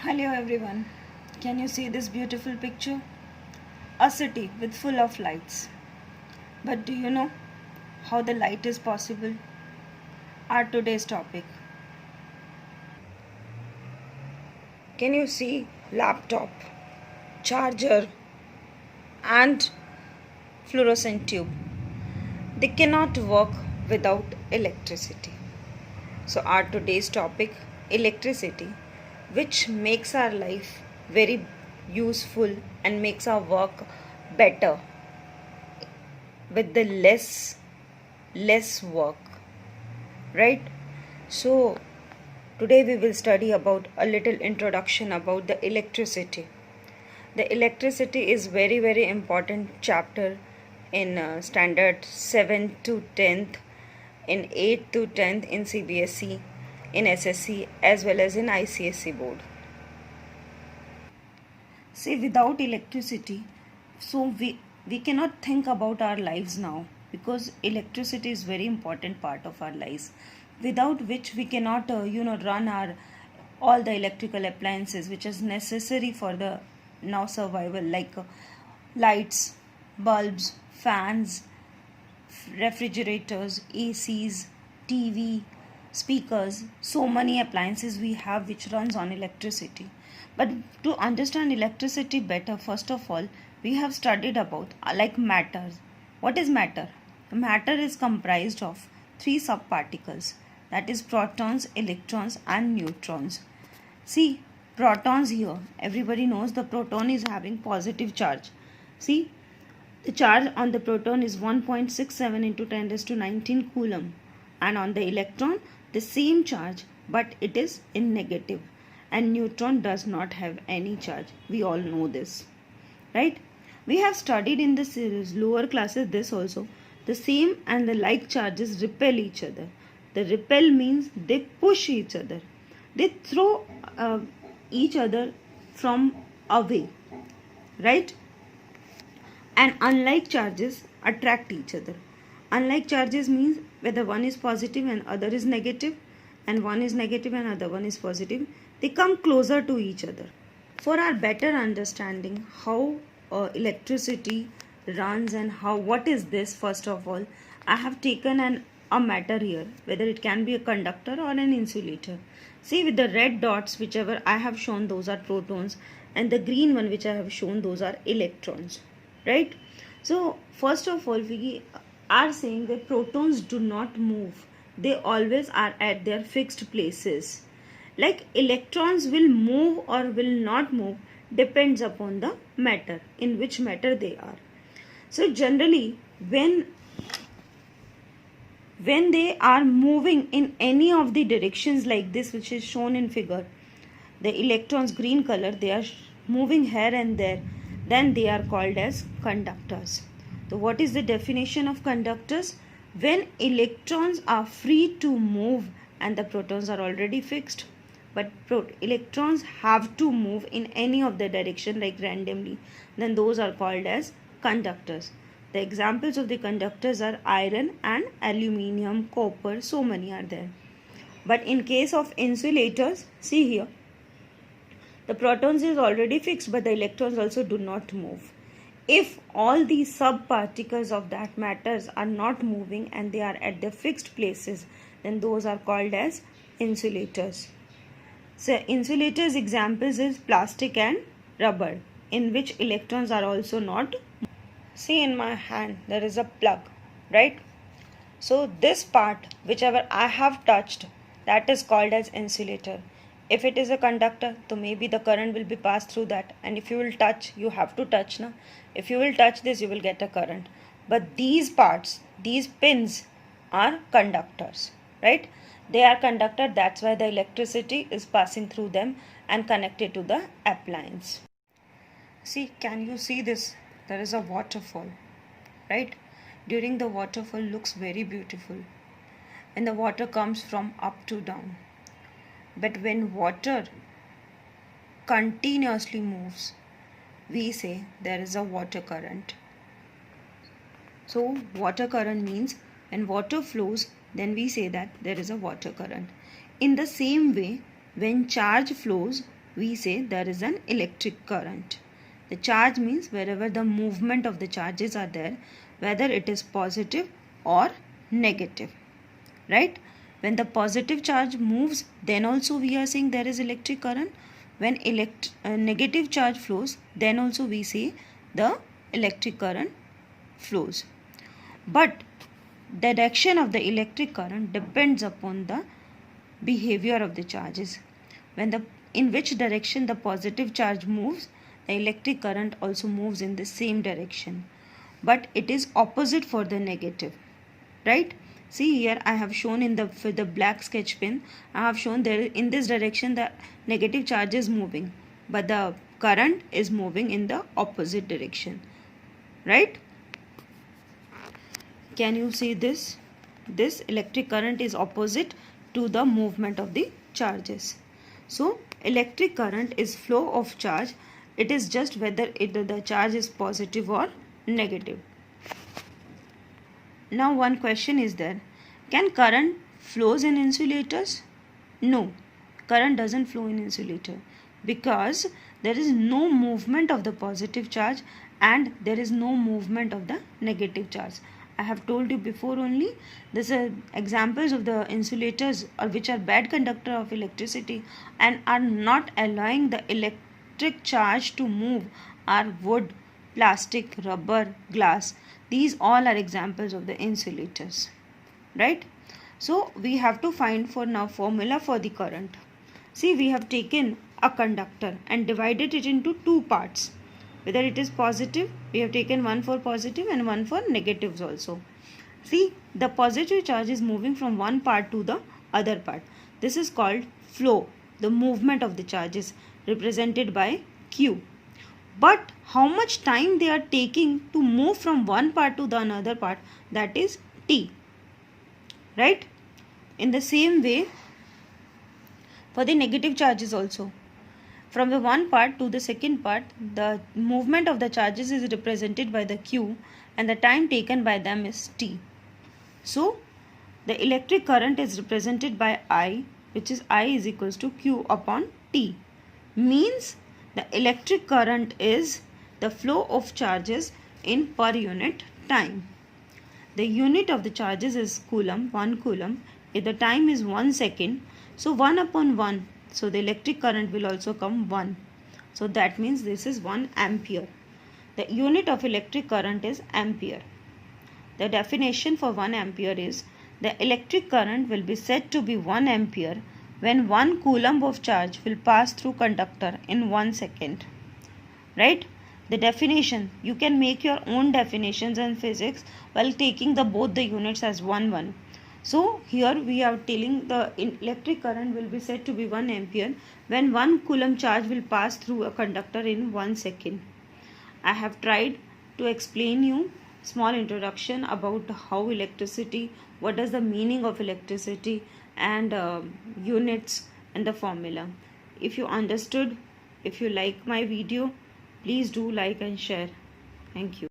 Hello everyone. Can you see this beautiful picture? A city with full of lights. But do you know how the light is possible? Our today's topic. Can you see laptop, charger and fluorescent tube? They cannot work without electricity. So our today's topic, electricity, which makes our life very useful and makes our work better with the less work, right? So today we will study about a little introduction about the electricity. The electricity is very important chapter in standard 7 to 10th, in 8th to 10th in CBSE, in SSC as well as in ICSE board. See, without electricity, so we cannot think about our lives now, because electricity is very important part of our lives, without which we cannot run our all the electrical appliances which is necessary for the now survival, like lights, bulbs, fans, refrigerators, ACs, TV, speakers. So many appliances we have which runs on electricity. But to understand electricity better, first of all we have studied about like matter. What is matter? Matter is comprised of three subparticles, that is protons, electrons and neutrons. See, protons here, everybody knows the proton is having positive charge. See, the charge on the proton is 1.67 into 10 raised to 19 coulomb, and on the electron the same charge but it is in negative, and neutron does not have any charge. We all know this, right? We have studied in the lower classes this also. The same and the like charges repel each other. The repel means they push each other. They throw each other from away, right? And unlike charges attract each other. Unlike charges means whether one is positive and other is negative, and one is negative and other one is positive, they come closer to each other. For our better understanding how electricity runs and what is this, first of all I have taken a matter here, whether it can be a conductor or an insulator. See, with the red dots whichever I have shown, those are protons, and the green one which I have shown, those are electrons, right? So first of all we are saying that protons do not move, they always are at their fixed places. Like electrons will move or will not move depends upon the matter, in which matter they are. So generally when they are moving in any of the directions like this which is shown in figure, the electrons green color, they are moving here and there, then they are called as conductors. So what is the definition of conductors? When electrons are free to move and the protons are already fixed, but electrons have to move in any of the direction like randomly, then those are called as conductors. The examples of the conductors are iron and aluminium, copper, so many are there. But in case of insulators, see here, the protons is already fixed but the electrons also do not move. If all these subparticles of that matters are not moving and they are at their fixed places, then those are called as insulators. So insulators examples is plastic and rubber, in which electrons are also not. See, in my hand there is a plug, right? So this part whichever I have touched, that is called as insulator. If it is a conductor, so maybe the current will be passed through that, and if you will touch, you have to touch now. If you will touch this, you will get a current. But these parts, these pins are conductors, right? They are conductor, that's why the electricity is passing through them and connected to the appliance. See, can you see this? There is a waterfall, right? During the waterfall looks very beautiful, and the water comes from up to down. But when water continuously moves, we say there is a water current. So water current means when water flows, then we say that there is a water current. In the same way, when charge flows, we say there is an electric current. The charge means wherever the movement of the charges are there, whether it is positive or negative, right? When the positive charge moves, then also we are saying there is electric current. When negative charge flows, then also we say the electric current flows. But the direction of the electric current depends upon the behavior of the charges. In which direction the positive charge moves, the electric current also moves in the same direction. But it is opposite for the negative, right? See here I have shown for the black sketch pen, I have shown there in this direction the negative charge is moving, but the current is moving in the opposite direction, right? Can you see this? This electric current is opposite to the movement of the charges. So electric current is flow of charge. It is just whether the charge is positive or negative. Now one question is there. Can current flows in insulators? No. Current doesn't flow in insulator because there is no movement of the positive charge and there is no movement of the negative charge. I have told you before only, these are examples of the insulators which are bad conductor of electricity and are not allowing the electric charge to move are wood, plastic, rubber, glass. These all are examples of the insulators, right? So we have to find for now formula for the current. See, we have taken a conductor and divided it into two parts. Whether it is positive, we have taken one for positive and one for negatives also. See, the positive charge is moving from one part to the other part. This is called flow, the movement of the charges represented by Q. But how much time they are taking to move from one part to the another part, that is T, right? In the same way, for the negative charges also, from the one part to the second part, the movement of the charges is represented by the Q and the time taken by them is T. So, the electric current is represented by I, which is I is equals to Q upon T. Means the electric current is the flow of charges in per unit time. The unit of the charges is coulomb, 1 coulomb. If the time is 1 second, so 1 upon 1. So the electric current will also come 1. So that means this is 1 ampere. The unit of electric current is ampere. The definition for 1 ampere is the electric current will be said to be 1 ampere when 1 coulomb of charge will pass through conductor in 1 second. Right? The definition, you can make your own definitions in physics while taking both the units as 1. So here we are telling the electric current will be said to be 1 ampere when 1 coulomb charge will pass through a conductor in 1 second. I have tried to explain you small introduction about how electricity, what is the meaning of electricity and units and the formula. If you understood, if you like my video, please do like and share. Thank you.